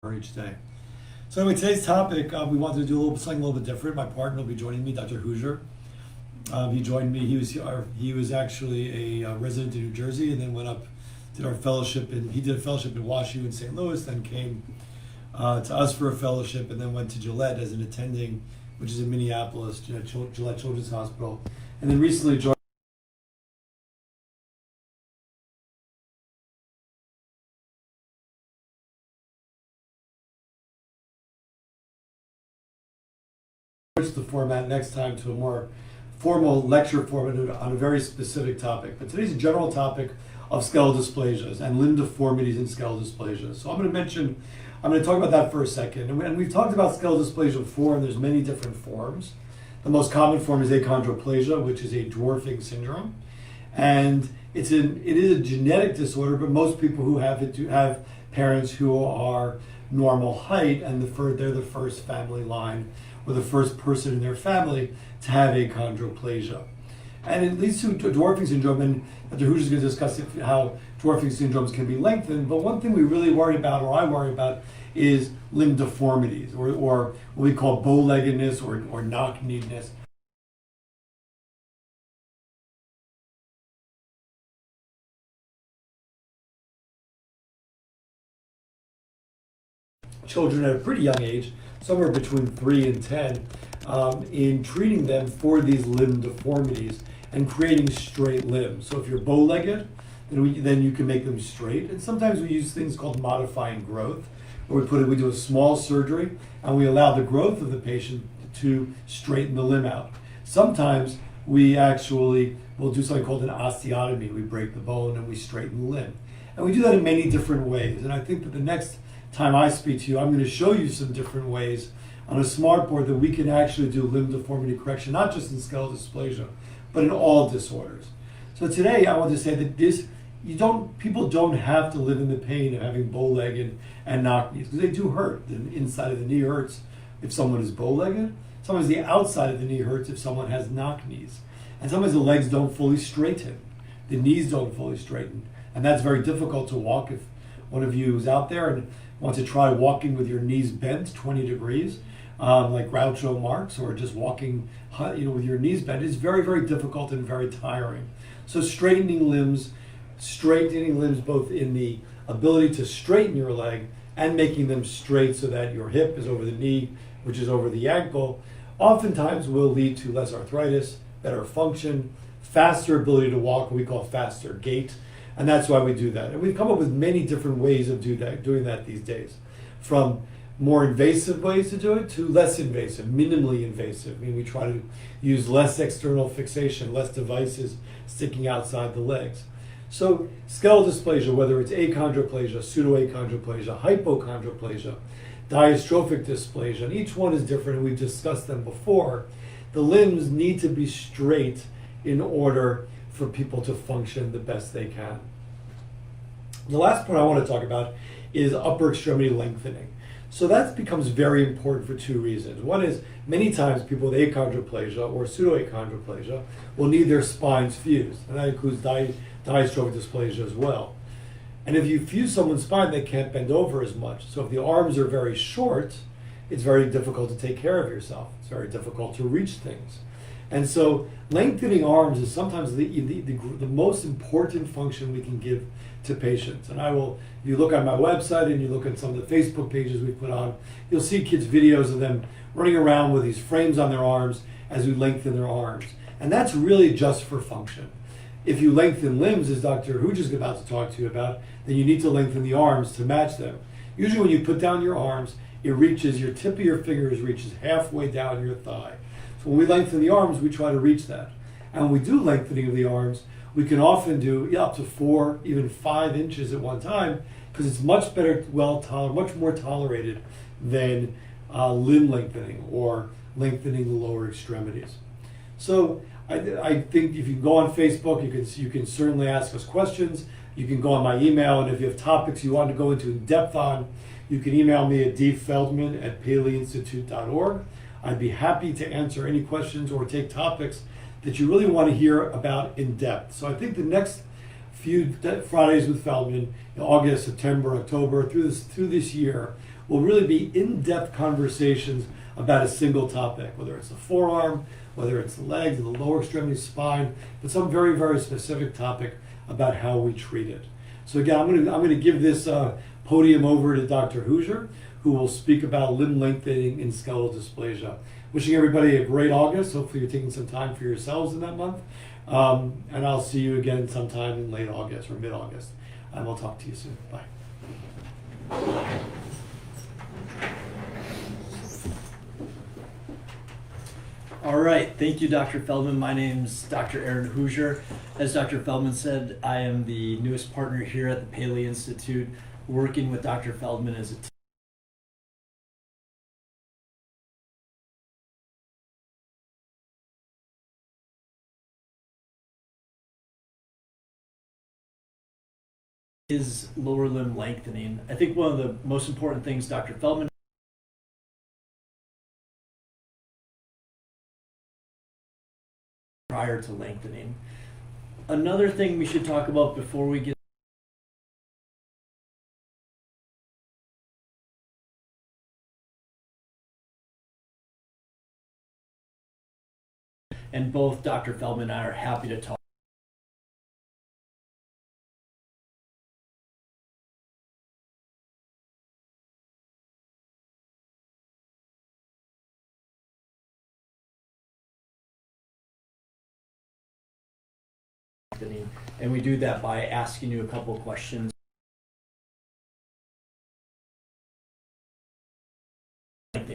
Each day. So anyway, today's topic, we wanted to do something a little bit different. My partner will be joining me, Dr. Huser. He joined me. He was actually a resident in New Jersey, and then went up, did our fellowship, and he did a fellowship in WashU in St. Louis. Then came to us for a fellowship, and then went to Gillette as an attending, which is in Minneapolis, Gillette Children's Hospital, and then recently joined the format next time to a more formal lecture format on a very specific topic. But today's a general topic of skeletal dysplasias and limb deformities in skeletal dysplasia. So I'm going to talk about that for a second. And we've talked about skeletal dysplasia before, and there's many different forms. The most common form is achondroplasia, which is a dwarfing syndrome. And it is a genetic disorder, but most people who have it have parents who are normal height, and they're the first family line or the first person in their family to have achondroplasia. And it leads to dwarfing syndrome, and Dr. Huser is going to discuss how dwarfing syndromes can be lengthened. But one thing we really worry about, or I worry about, is limb deformities, or what we call bow-leggedness or knock-kneedness. Children at a pretty young age, somewhere between 3 and 10, in treating them for these limb deformities and creating straight limbs. So if you're bow-legged, then you can make them straight. And sometimes we use things called modifying growth, where we do a small surgery and we allow the growth of the patient to straighten the limb out. Sometimes we actually will do something called an osteotomy. We break the bone and we straighten the limb. And we do that in many different ways. And I think that the next time I speak to you, I'm going to show you some different ways on a smartboard that we can actually do limb deformity correction, not just in skeletal dysplasia, but in all disorders. So today I want to say that people don't have to live in the pain of having bow-legged and knock knees, because they do hurt. The inside of the knee hurts if someone is bow-legged. Sometimes the outside of the knee hurts if someone has knock knees. And sometimes the legs don't fully straighten. The knees don't fully straighten. And that's very difficult to walk if one of you is out there and wants to try walking with your knees bent 20 degrees, like Groucho Marx, or just walking with your knees bent. It's very, very difficult and very tiring. So straightening limbs both in the ability to straighten your leg and making them straight so that your hip is over the knee, which is over the ankle, oftentimes will lead to less arthritis, better function, faster ability to walk, what we call faster gait. And that's why we do that. And we've come up with many different ways of doing that these days, from more invasive ways to do it to less invasive, minimally invasive. I mean, we try to use less external fixation, less devices sticking outside the legs. So skeletal dysplasia, whether it's achondroplasia, pseudoachondroplasia, hypochondroplasia, diastrophic dysplasia, and each one is different, and we've discussed them before. The limbs need to be straight in order for people to function the best they can. The last point I want to talk about is upper extremity lengthening. So that becomes very important for two reasons. One is, many times people with achondroplasia or pseudoachondroplasia will need their spines fused, and that includes diastrophic dysplasia as well. And if you fuse someone's spine, they can't bend over as much. So if the arms are very short, it's very difficult to take care of yourself. It's very difficult to reach things. And so lengthening arms is sometimes the most important function we can give to patients. And if you look on my website and you look at some of the Facebook pages we put on, you'll see kids' videos of them running around with these frames on their arms as we lengthen their arms. And that's really just for function. If you lengthen limbs, as Dr. Huger is about to talk to you about, then you need to lengthen the arms to match them. Usually when you put down your arms, your tip of your fingers reaches halfway down your thigh. So when we lengthen the arms, we try to reach that. And when we do lengthening of the arms, we can often do up to 4, even 5 inches at one time, because it's much better, much more tolerated than limb lengthening or lengthening the lower extremities. So I think if you go on Facebook, you can certainly ask us questions. You can go on my email, and if you have topics you want to go into in depth on, you can email me at dfeldman@paleyinstitute.org. I'd be happy to answer any questions or take topics that you really want to hear about in depth. So I think the next few Fridays with Feldman in August, September, October, through this year, will really be in-depth conversations about a single topic, whether it's the forearm, whether it's the legs, the lower extremity, spine, but some very, very specific topic about how we treat it. So again, I'm going to give this podium over to Dr. Huser, who will speak about limb lengthening in skeletal dysplasia. Wishing everybody a great August. Hopefully you're taking some time for yourselves in that month. And I'll see you again sometime in late August or mid-August. And we'll talk to you soon. Bye. All right, thank you, Dr. Feldman. My name's Dr. Aaron Huser. As Dr. Feldman said, I am the newest partner here at the Paley Institute, working with Dr. Feldman as a team. Is lower limb lengthening. I think one of the most important things Dr. Feldman prior to lengthening. Another thing we should talk about before we get and both Dr. Feldman and I are happy to talk. And we do that by asking you a couple of questions.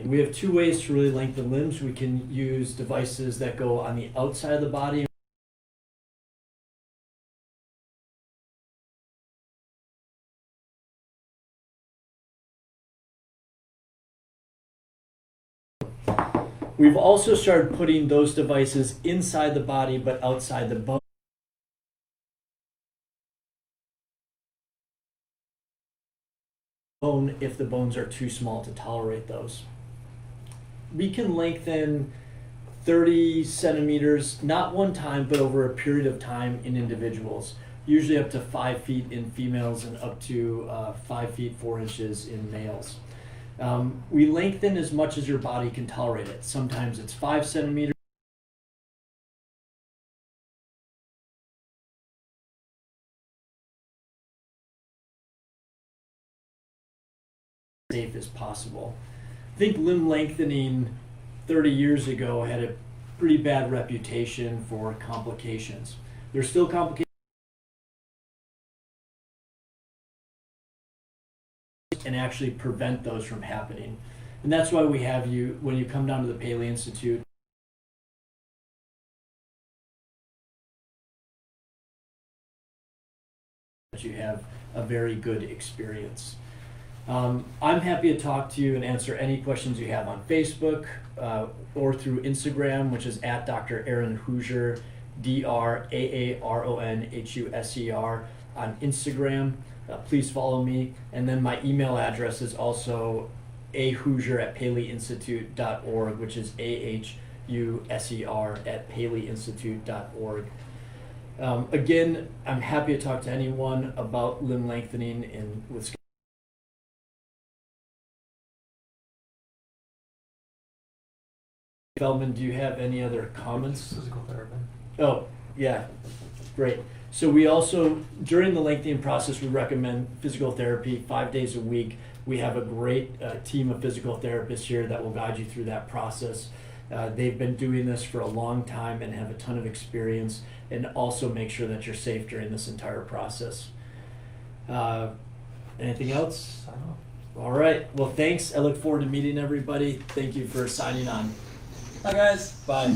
We have two ways to really lengthen limbs. We can use devices that go on the outside of the body. We've also started putting those devices inside the body but outside the bone. If the bones are too small to tolerate those. We can lengthen 30 centimeters, not one time, but over a period of time in individuals, usually up to 5 feet in females and up to 5 feet 4 inches in males. We lengthen as much as your body can tolerate it. Sometimes it's 5 centimeters. Safe as possible. I think limb lengthening 30 years ago had a pretty bad reputation for complications. There's still complications and actually prevent those from happening. And that's why we have you, when you come down to the Paley Institute, that you have a very good experience. I'm happy to talk to you and answer any questions you have on Facebook or through Instagram, which is at Dr. Aaron Huser, DrAaronHuser on Instagram. Please follow me. And then my email address is also ahuser@paleyinstitute.org, which is AHUSER@paleyinstitute.org. Again, I'm happy to talk to anyone about limb lengthening with Feldman, do you have any other comments? Physical therapy. Oh, yeah, great. So we also, during the lengthening process, we recommend physical therapy 5 days a week. We have a great team of physical therapists here that will guide you through that process. They've been doing this for a long time and have a ton of experience, and also make sure that you're safe during this entire process. Anything else? I don't know. All right. Well, thanks. I look forward to meeting everybody. Thank you for signing on. Bye, guys. Bye.